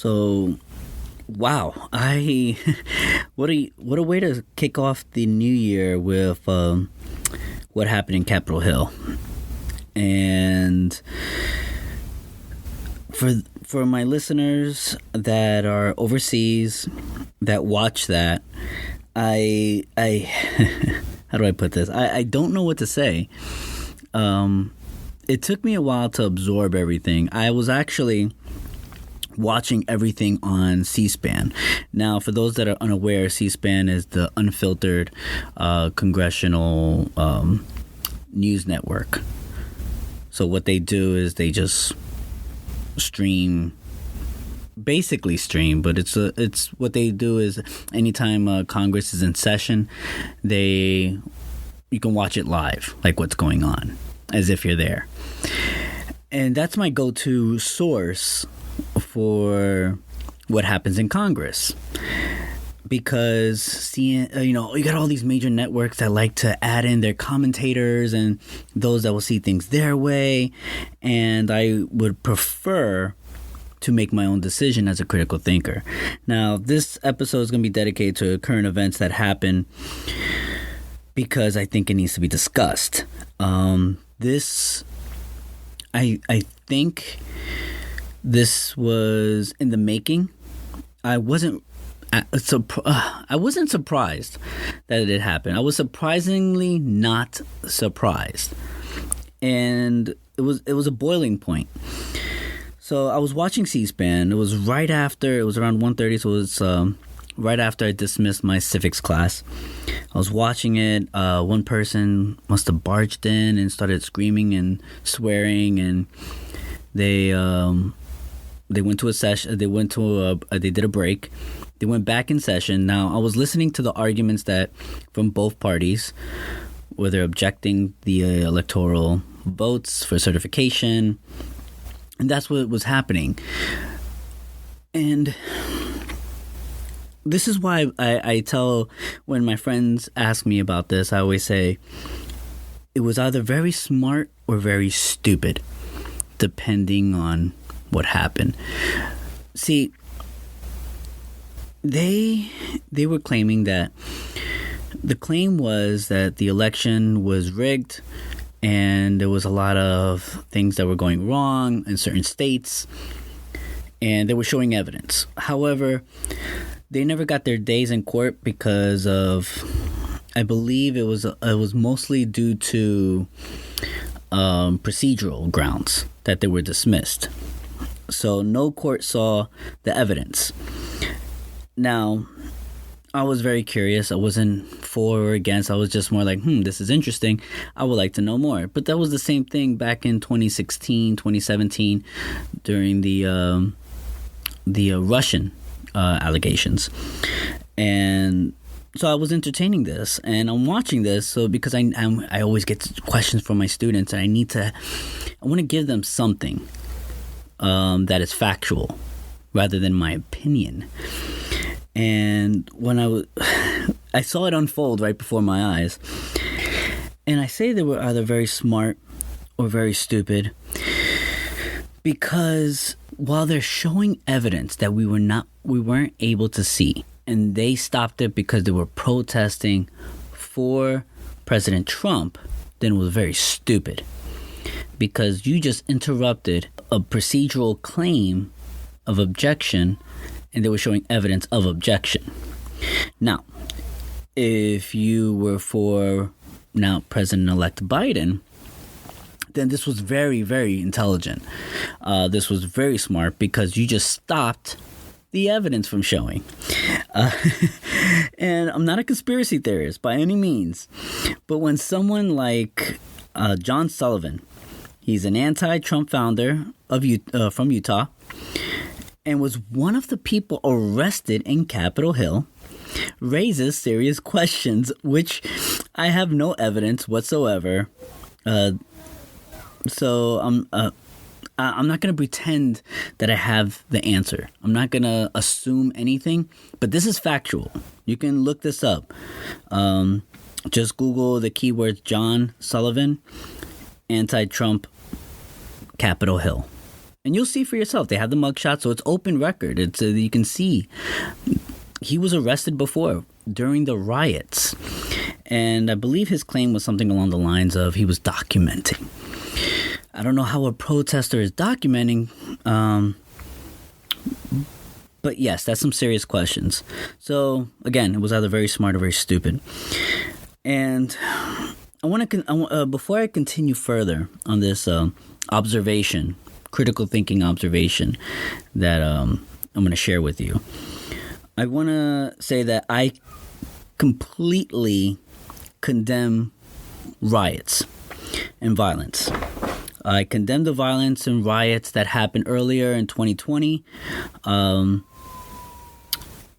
So, wow, I what a way to kick off the new year with what happened in Capitol Hill, and for my listeners that are overseas that watch that, I how do I put this? I don't know what to say. It took me a while to absorb everything. I was actually watching everything on C-SPAN. Now, for those that are unaware, C-SPAN is the unfiltered congressional news network. So what they do is they just basically stream, but it's what they do is anytime Congress is in session, you can watch it live, like what's going on, as if you're there. And that's my go-to source for what happens in Congress, because seeing, you got all these major networks that like to add in their commentators and those that will see things their way, and I would prefer to make my own decision as a critical thinker. Now, this episode is going to be dedicated to current events that happen because I think it needs to be discussed. I think this was in the making. I wasn't surprised that it had happened. I was surprisingly not surprised, and it was a boiling point. So I was watching C-SPAN. It was around 1:30, so it was right after I dismissed my civics class. I was watching it. One person must have barged in and started screaming and swearing, and they went to a session. They did a break. They went back in session. Now, I was listening to the arguments from both parties, where they're objecting the electoral votes for certification, and that's what was happening. And this is why I tell, when my friends ask me about this, I always say it was either very smart or very stupid, depending on what happened. See, they were claiming that the claim was that the election was rigged and there was a lot of things that were going wrong in certain states, and they were showing evidence. However, they never got their days in court because of, I believe it was mostly due to procedural grounds that they were dismissed. So no court saw the evidence. Now, I was very curious. I wasn't for or against. I was just more like, this is interesting. I would like to know more. But that was the same thing back in 2016, 2017, during the Russian allegations. And so I was entertaining this, and I'm watching this. So because I always get questions from my students, and I want to give them something that is factual rather than my opinion. And when I saw it unfold right before my eyes, and I say they were either very smart or very stupid, because while they're showing evidence that we weren't able to see, and they stopped it because they were protesting for President Trump, then it was very stupid, because you just interrupted a procedural claim of objection, and they were showing evidence of objection. Now, if you were for now President-elect Biden, then this was very, very intelligent. This was very smart, because you just stopped the evidence from showing. And I'm not a conspiracy theorist by any means, but when someone like John Sullivan, he's an anti-Trump founder from Utah, and was one of the people arrested in Capitol Hill, raises serious questions, which I have no evidence whatsoever. So I'm not going to pretend that I have the answer. I'm not going to assume anything, but this is factual. You can look this up. Just Google the keywords John Sullivan, anti-Trump, Capitol Hill, And you'll see for yourself. They have the mugshot, so it's open record. It's you can see he was arrested before during the riots. And I believe his claim was something along the lines of he was documenting. I don't know how a protester is documenting, but yes, that's some serious questions. So again, it was either very smart or very stupid. And I want to, before I continue further on this observation, critical thinking observation that I'm going to share with you, I want to say that I completely condemn riots and violence. I condemn the violence and riots that happened earlier in 2020,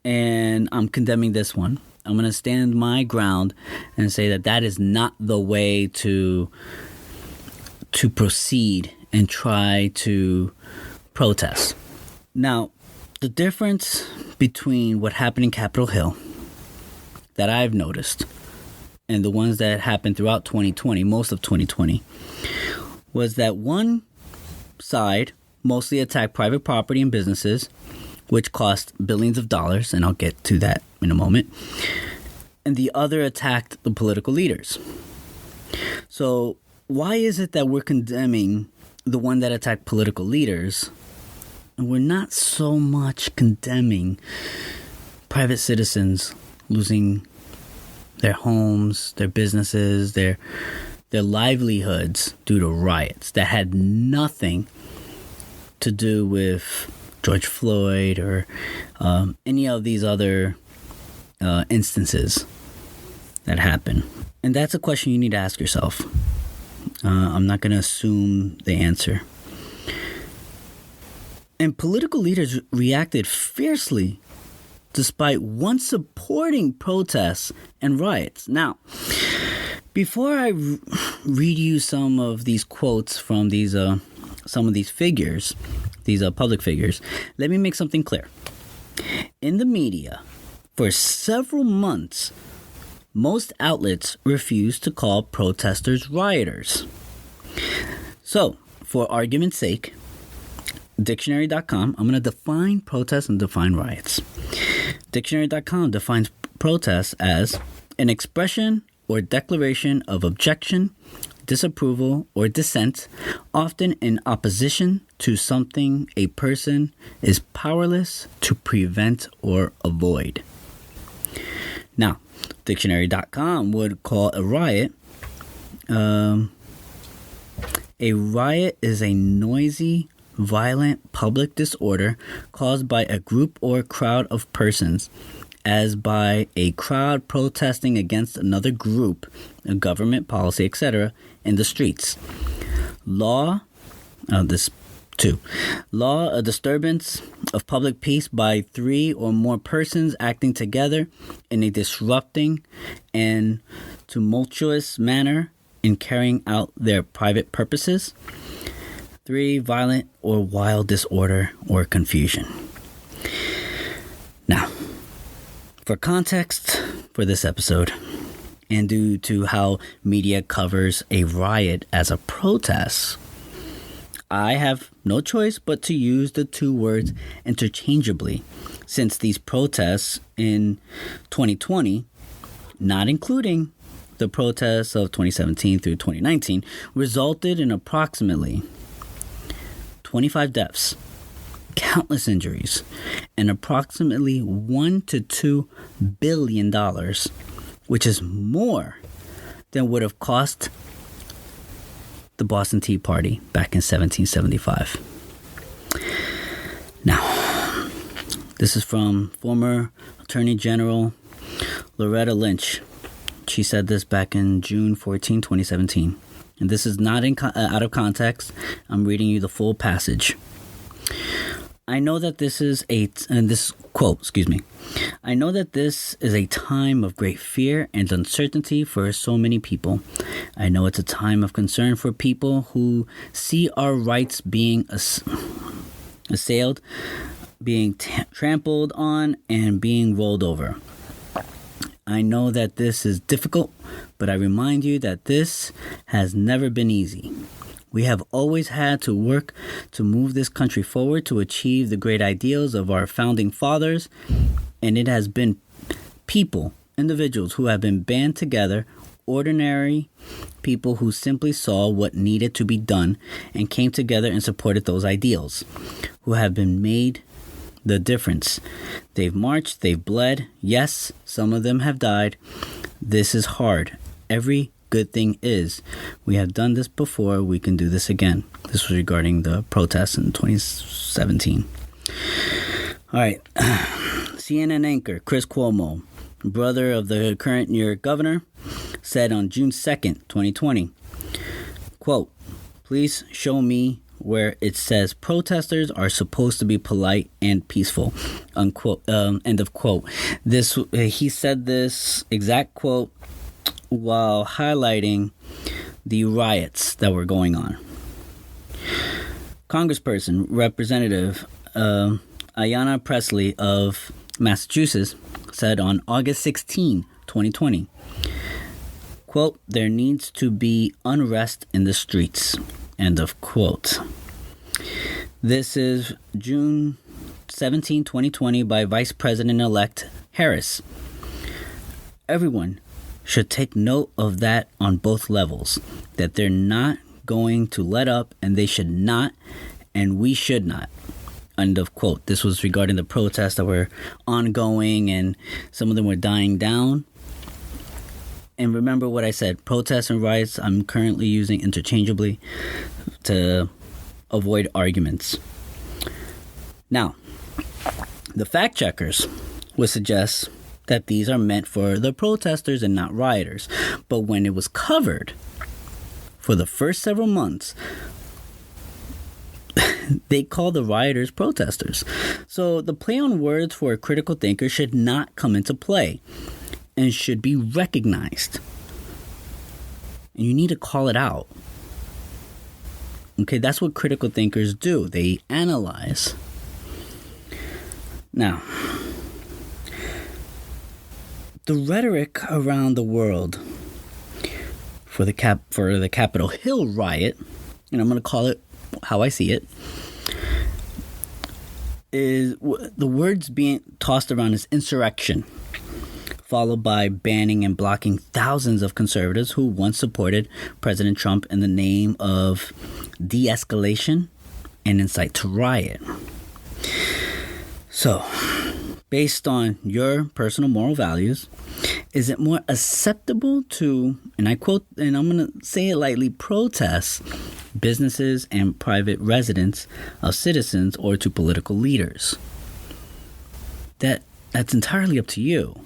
and I'm condemning this one. I'm going to stand my ground and say that that is not the way to proceed and try to protest. Now, the difference between what happened in Capitol Hill that I've noticed and the ones that happened throughout 2020, most of 2020, was that one side mostly attacked private property and businesses, which cost billions of dollars, and I'll get to that in a moment, and the other attacked the political leaders. So why is it that we're condemning the one that attacked political leaders, and we're not so much condemning private citizens losing their homes, their businesses, their livelihoods due to riots that had nothing to do with George Floyd or any of these other instances that happen? And that's a question you need to ask yourself. I'm not going to assume the answer. And political leaders reacted fiercely despite once supporting protests and riots. Now, before I read you some of these quotes from these some of these figures, these public figures, let me make something clear. In the media, for several months, most outlets refused to call protesters rioters. So, for argument's sake, dictionary.com, I'm going to define protests and define riots. Dictionary.com defines protests as an expression or declaration of objection, disapproval, or dissent, often in opposition to something a person is powerless to prevent or avoid. Now, dictionary.com would call a riot is a noisy, violent public disorder caused by a group or crowd of persons, as by a crowd protesting against another group, a government policy, etc., in the streets. Law, a disturbance of public peace by three or more persons acting together in a disrupting and tumultuous manner in carrying out their private purposes. 3, violent or wild disorder or confusion. Now, for context for this episode, and due to how media covers a riot as a protest, I have no choice but to use the two words interchangeably, since these protests in 2020, not including the protests of 2017 through 2019, resulted in approximately 25 deaths, countless injuries, and approximately $1 to $2 billion, which is more than would have cost the Boston Tea Party back in 1775. Now, this is from former Attorney General Loretta Lynch. She said this back in June 14, 2017. And this is not out of context. I'm reading you the full passage. I know that this is a time of great fear and uncertainty for so many people. I know it's a time of concern for people who see our rights being assailed, being trampled on, and being rolled over. I know that this is difficult, but I remind you that this has never been easy. We have always had to work to move this country forward to achieve the great ideals of our founding fathers, and it has been people, individuals who have been band together, ordinary people who simply saw what needed to be done and came together and supported those ideals, who have been made the difference. They've marched, they've bled. Yes, some of them have died. This is hard. Every good thing is, we have done this before, we can do this again. This was regarding the protests in 2017. All right. CNN anchor Chris Cuomo, brother of the current New York governor, said on June 2nd, 2020, quote, "Please show me where it says protesters are supposed to be polite and peaceful," unquote. End of quote. He said this exact quote while highlighting the riots that were going on. Congressperson Representative Ayanna Pressley of Massachusetts said on August 16, 2020, quote, "There needs to be unrest in the streets," end of quote. This is June 17, 2020 by Vice President-elect Harris. Everyone should take note of that on both levels, that they're not going to let up, and they should not, and we should not. End of quote. This was regarding the protests that were ongoing, and some of them were dying down. And remember what I said, protests and riots I'm currently using interchangeably to avoid arguments. Now, the fact checkers would suggest that these are meant for the protesters and not rioters. But when it was covered for the first several months, they call the rioters protesters. So the play on words for a critical thinker should not come into play and should be recognized. And you need to call it out. Okay, that's what critical thinkers do. They analyze. Now, the rhetoric around the world for the Capitol Hill riot, and I'm going to call it how I see it, is the words being tossed around is insurrection, followed by banning and blocking thousands of conservatives who once supported President Trump in the name of de-escalation and incite to riot. So, based on your personal moral values, is it more acceptable to, and I quote, and I'm going to say it lightly, protest businesses and private residence of citizens or to political leaders? That's entirely up to you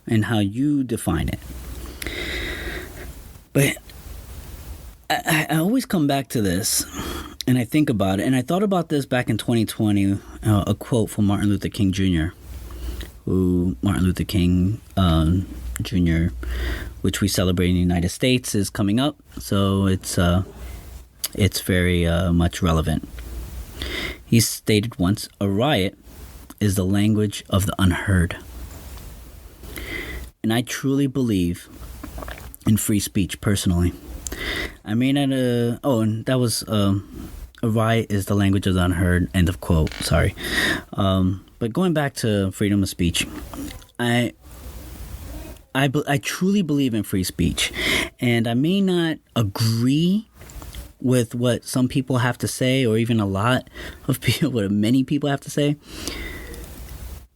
and how you define it. But I always come back to this, and I think about it, and I thought about this back in 2020, a quote from Martin Luther King Jr., Martin Luther King Jr., which we celebrate in the United States, is coming up, so it's very much relevant. He stated once, "A riot is the language of the unheard." And I truly believe in free speech personally. I may not, and that was, a riot is the language of the unheard, end of quote, sorry. But going back to freedom of speech, I truly believe in free speech. And I may not agree with what some people have to say, or even a lot of people, what many people have to say.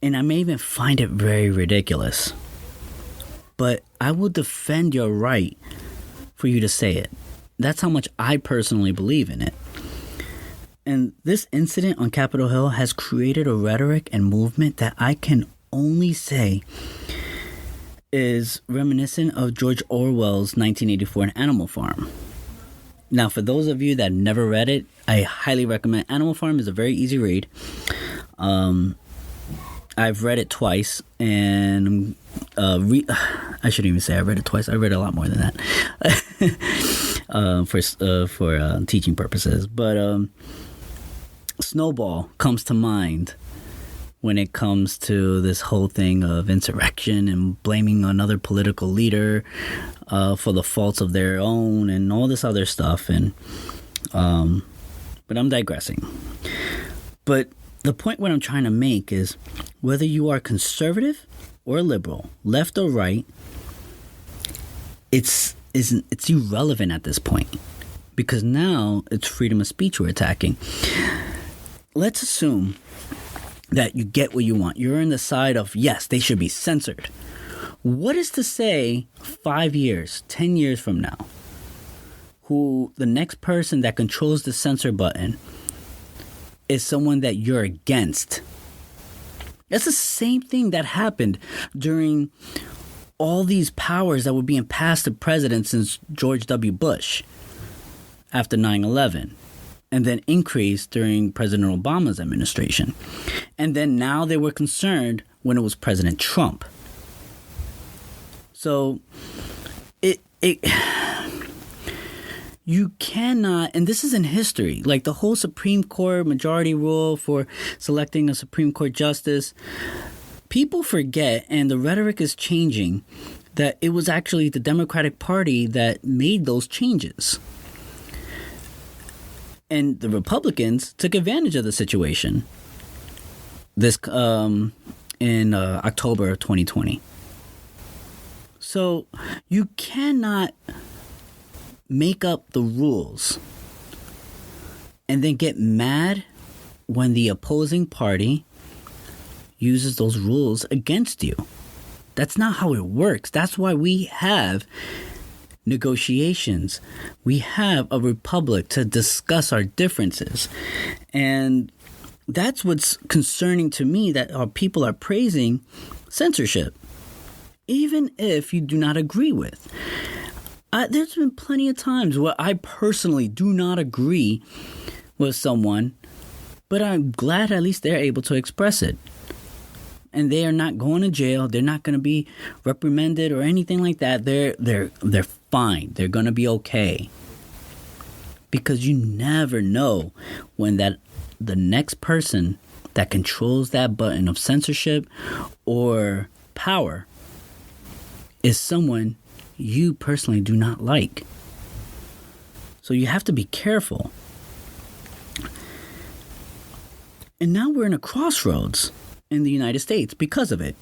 And I may even find it very ridiculous. But I will defend your right for you to say it. That's how much I personally believe in it. And this incident on Capitol Hill has created a rhetoric and movement that I can only say is reminiscent of George Orwell's 1984 Animal Farm. Now, for those of you that never read it, I highly recommend. Animal Farm is a very easy read. I've read it twice, and I shouldn't even say I read it twice. I read a lot more than that for teaching purposes. But Snowball comes to mind when it comes to this whole thing of insurrection and blaming another political leader for the faults of their own and all this other stuff. And but I'm digressing. But the point what I'm trying to make is whether you are conservative or liberal, left or right, it's irrelevant at this point, because now it's freedom of speech we're attacking. Let's assume that you get what you want. You're on the side of, yes, they should be censored. What is to say 5 years, 10 years from now, who the next person that controls the censor button is someone that you're against? That's the same thing that happened during all these powers that were being passed to presidents since George W. Bush after 9/11. And then increased during President Obama's administration. And then now they were concerned when it was President Trump. So you cannot, and this is in history, like the whole Supreme Court majority rule for selecting a Supreme Court justice, people forget, and the rhetoric is changing, that it was actually the Democratic Party that made those changes. And the Republicans took advantage of the situation this in October of 2020. So you cannot make up the rules and then get mad when the opposing party uses those rules against you. That's not how it works. That's why we have negotiations. We have a republic to discuss our differences. And that's what's concerning to me, that our people are praising censorship, even if you do not agree with. There's been plenty of times where I personally do not agree with someone, but I'm glad at least they're able to express it. And they are not going to jail. They're not going to be reprimanded or anything like that. They're fine. They're going to be okay. Because you never know when the next person that controls that button of censorship or power is someone you personally do not like. So you have to be careful. And now we're in a crossroads in the United States because of it.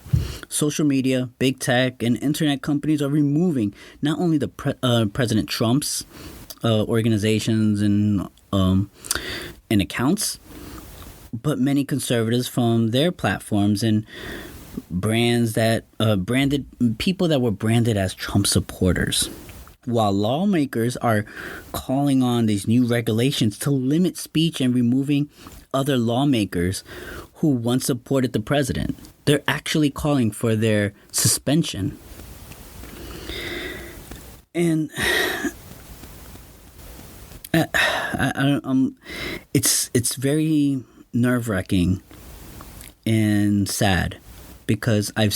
Social media, big tech, and internet companies are removing not only the President Trump's organizations and accounts, but many conservatives from their platforms and brands that branded people that were branded as Trump supporters. While lawmakers are calling on these new regulations to limit speech and removing other lawmakers who once supported the president, they're actually calling for their suspension. And it's very nerve-wracking and sad, because I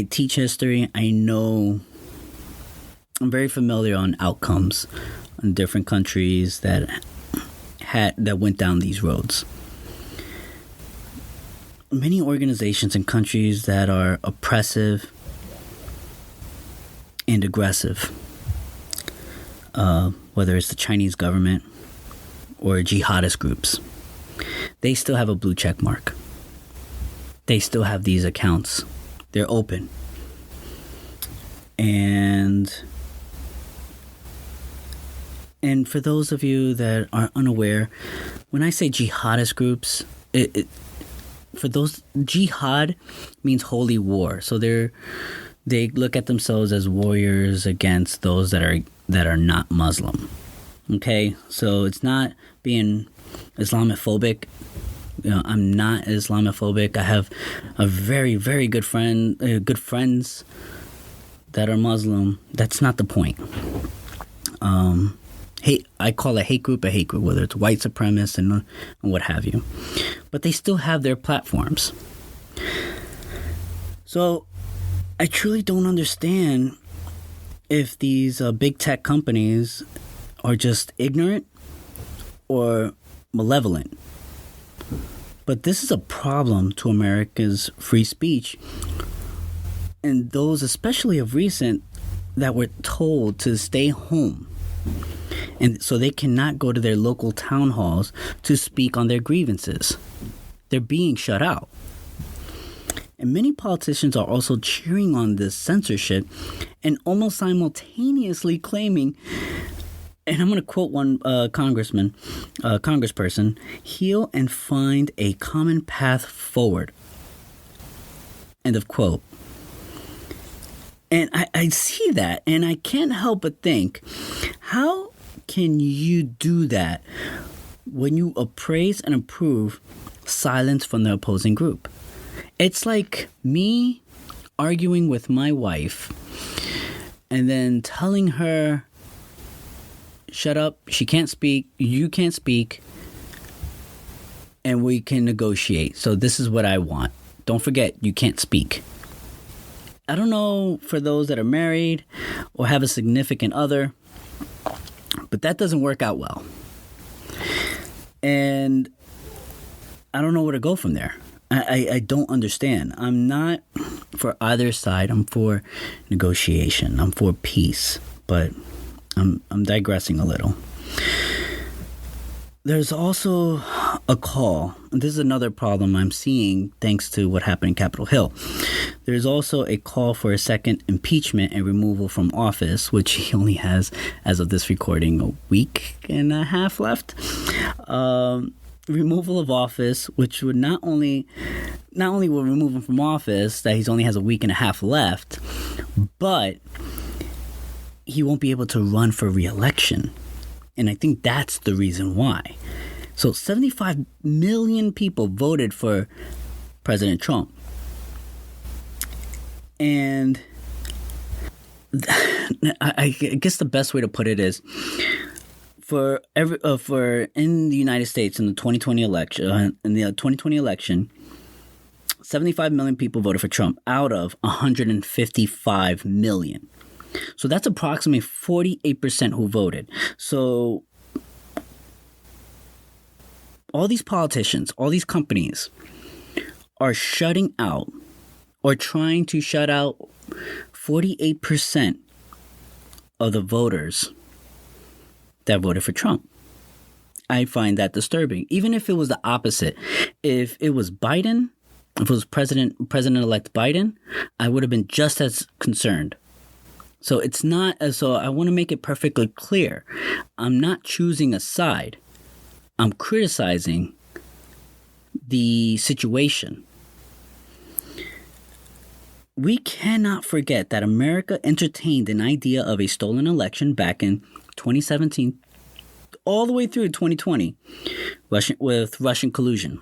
teach history. I know, I'm very familiar on outcomes in different countries that went down these roads. Many organizations and countries that are oppressive and aggressive, whether it's the Chinese government or jihadist groups, they still have a blue check mark. They still have these accounts. They're open. And for those of you that are unaware, when I say jihadist groups, for those, jihad means holy war. So they look at themselves as warriors against those that are not Muslim. Okay, so it's not being Islamophobic. You know, I'm not Islamophobic. I have a very, very good friends that are Muslim. That's not the point. I call a hate group, whether it's white supremacists and what have you. But they still have their platforms. So I truly don't understand if these big tech companies are just ignorant or malevolent. But this is a problem to America's free speech, and those especially of recent that were told to stay home. And so they cannot go to their local town halls to speak on their grievances. They're being shut out. And many politicians are also cheering on this censorship and almost simultaneously claiming, and I'm going to quote one congressperson, heal and find a common path forward. End of quote. And I see that, and I can't help but think, how can you do that when you appraise and approve silence from the opposing group? It's like me arguing with my wife and then telling her, shut up, she can't speak, you can't speak, and we can negotiate. So this is what I want. Don't forget, you can't speak. I don't know for those that are married or have a significant other, but that doesn't work out well. And I don't know where to go from there. I don't understand. I'm not for either side. I'm for negotiation. I'm for peace. But I'm digressing a little. There's also a call, and this is another problem I'm seeing thanks to what happened in Capitol Hill. There's also a call for a second impeachment and removal from office, which he only has, as of this recording, a week and a half left. Removal of office, which would not only will remove him from office, that he only has a week and a half left, but he won't be able to run for re-election. And I think that's the reason why. So 75 million people voted for President Trump. And I guess the best way to put it is, for in the United States in the 2020 election, 75 million people voted for Trump out of 155 million. So that's approximately 48% who voted. So all these politicians, all these companies are shutting out or trying to shut out 48% of the voters that voted for Trump. I find that disturbing. Even if it was the opposite, if it was Biden, if it was President-elect Biden, I would have been just as concerned. So it's not, so I want to make it perfectly clear. I'm not choosing a side. I'm criticizing the situation. We cannot forget that America entertained an idea of a stolen election back in 2017 all the way through 2020 with Russian collusion.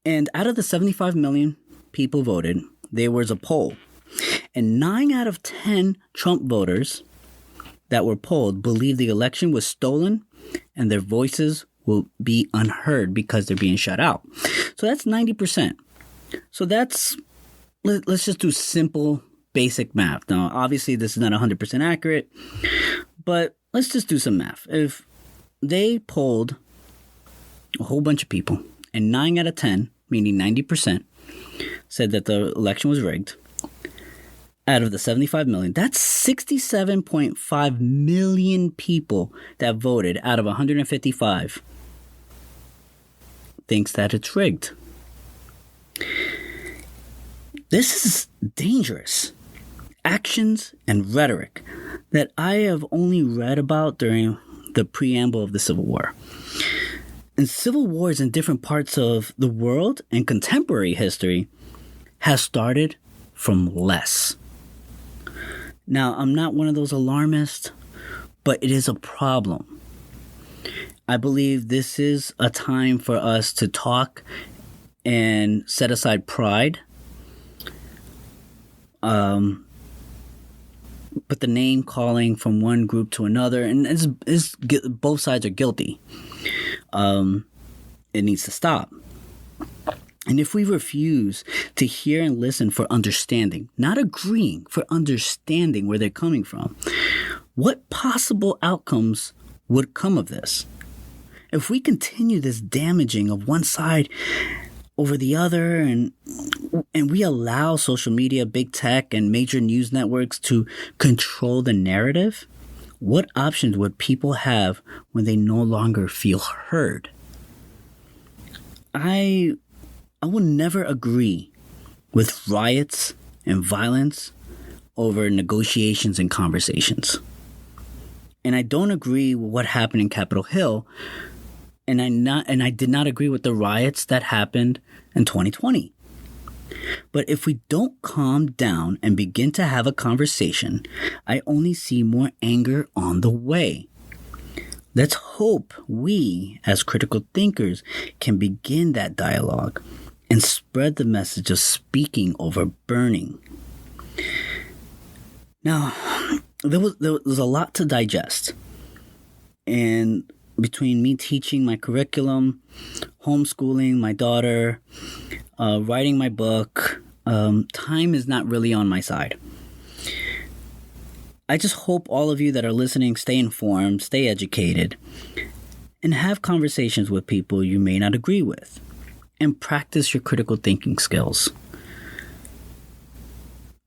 And out of the 75 million people voted, there was a poll. And 9 out of 10 Trump voters that were polled believe the election was stolen and their voices will be unheard because they're being shut out. So that's 90%. So let's just do simple, basic math. Now, obviously, this is not 100% accurate, but let's just do some math. If they polled a whole bunch of people and 9 out of 10, meaning 90%, said that the election was rigged, out of the 75 million, that's 67.5 million people that voted out of 155 thinks that it's rigged. This is dangerous. Actions and rhetoric that I have only read about during the preamble of the Civil War. And civil wars in different parts of the world and contemporary history has started from less. Now, I'm not one of those alarmists, but it is a problem. I believe this is a time for us to talk and set aside pride. But the name calling from one group to another, and both sides are guilty. It needs to stop. And if we refuse to hear and listen for understanding, not agreeing, for understanding where they're coming from, what possible outcomes would come of this? If we continue this damaging of one side over the other, and we allow social media, big tech, and major news networks to control the narrative, what options would people have when they no longer feel heard? I will never agree with riots and violence over negotiations and conversations. And I don't agree with what happened in Capitol Hill, and I did not agree with the riots that happened in 2020. But if we don't calm down and begin to have a conversation, I only see more anger on the way. Let's hope we, as critical thinkers, can begin that dialogue and spread the message of speaking over burning. Now, there was a lot to digest. And between me teaching my curriculum, homeschooling my daughter, writing my book, time is not really on my side. I just hope all of you that are listening stay informed, stay educated, and have conversations with people you may not agree with, and practice your critical thinking skills.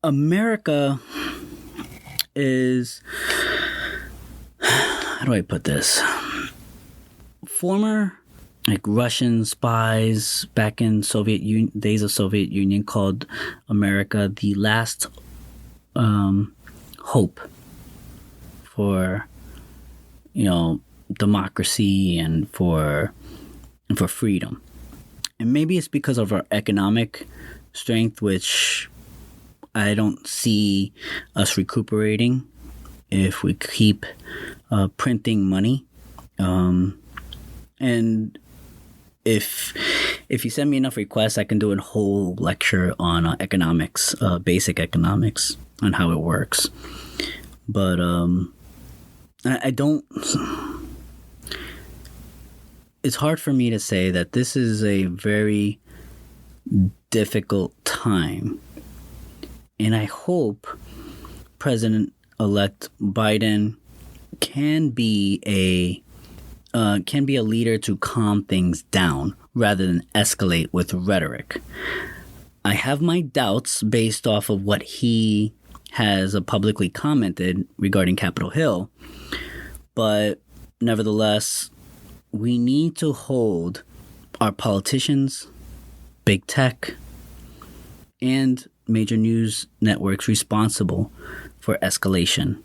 America is, how do I put this? Former Russian spies back in days of Soviet Union called America the last hope for democracy and for freedom. And maybe it's because of our economic strength, which I don't see us recuperating if we keep printing money. And if you send me enough requests, I can do a whole lecture on economics, basic economics, on how it works. But I don't. It's hard for me to say that this is a very difficult time, and I hope President-elect Biden can be a leader to calm things down rather than escalate with rhetoric. I have my doubts based off of what he has publicly commented regarding Capitol Hill, but nevertheless, we need to hold our politicians, big tech, and major news networks responsible for escalation.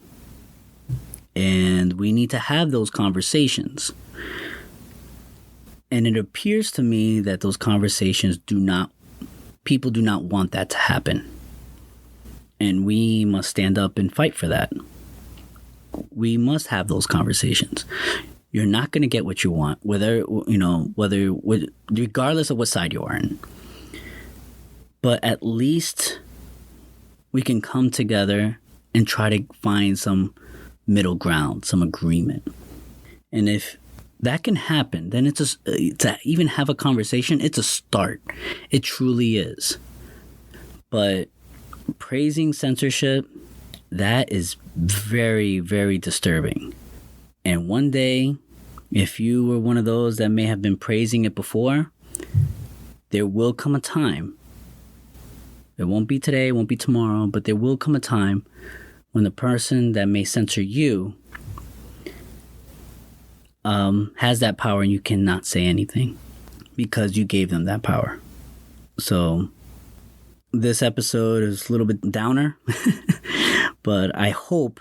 And we need to have those conversations. And it appears to me that those conversations people do not want that to happen. And we must stand up and fight for that. We must have those conversations. You're not going to get what you want, regardless of what side you are in. But at least we can come together and try to find some middle ground, some agreement. And if that can happen, then to even have a conversation, it's a start. It truly is. But praising censorship, that is very, very disturbing. And one day, if you were one of those that may have been praising it before, there will come a time. It won't be today, it won't be tomorrow, but there will come a time when the person that may censor you has that power and you cannot say anything because you gave them that power. So this episode is a little bit downer, but I hope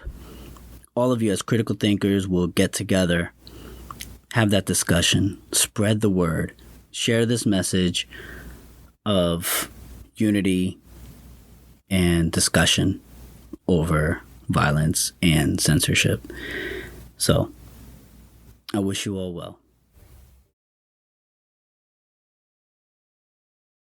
all of you as critical thinkers will get together, have that discussion, spread the word, share this message of unity and discussion over violence and censorship. So I wish you all well.